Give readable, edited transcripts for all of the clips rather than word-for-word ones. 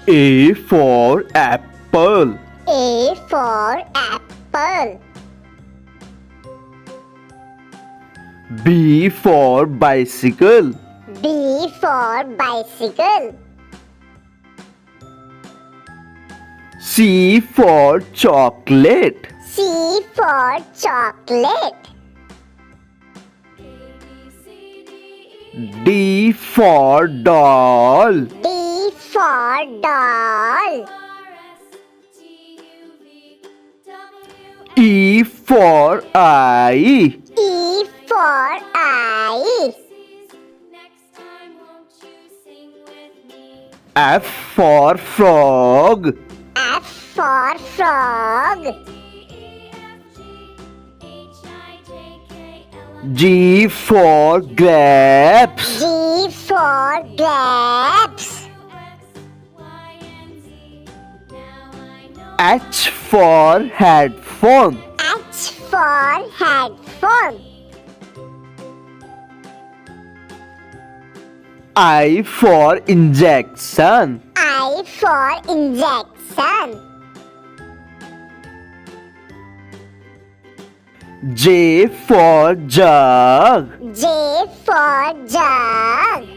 A for apple. A for apple. B for bicycle. B for bicycle. C for chocolate. C for chocolate. D for doll. D for doll. E for eye. E for eye. F for frog. F for frog. G for grapes. G for grapes. H for headphone. H for headphone. I for injection. I for injection. J for jug. J for jug.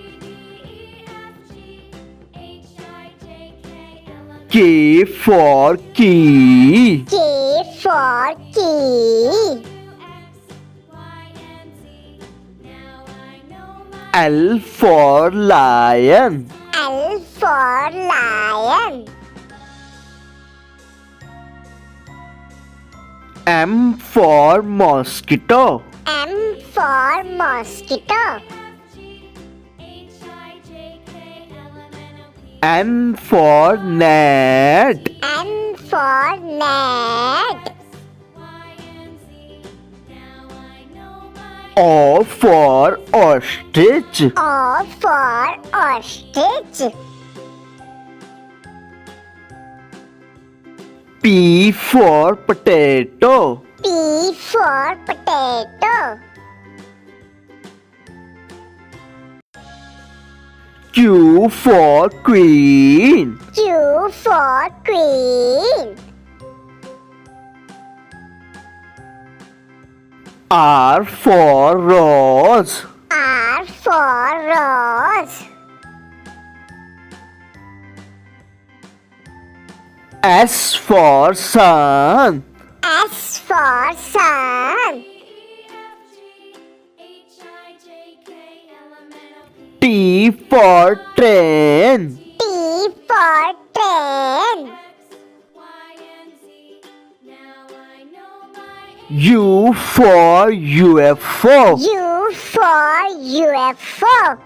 K for key. K for key. L for lion. L for lion. M for mosquito. M for mosquito. N for net. N for net. O for ostrich. O for ostrich. P for potato. P for potato. Q for queen. Q for queen. R for rose. R for rose. S for sun. S for sun. T for train. T for train. U for UFO. U for UFO.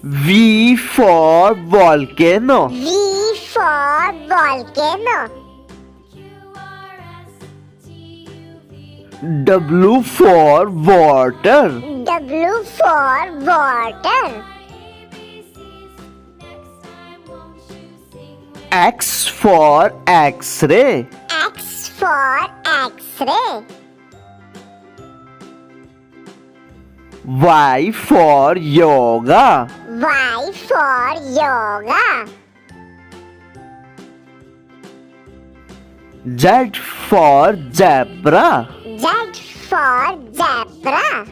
V for volcano. V for volcano. W for water. W for water. X for X-ray. X for X-ray. Y for yoga. Y for yoga. Z for zebra. Z for zebra.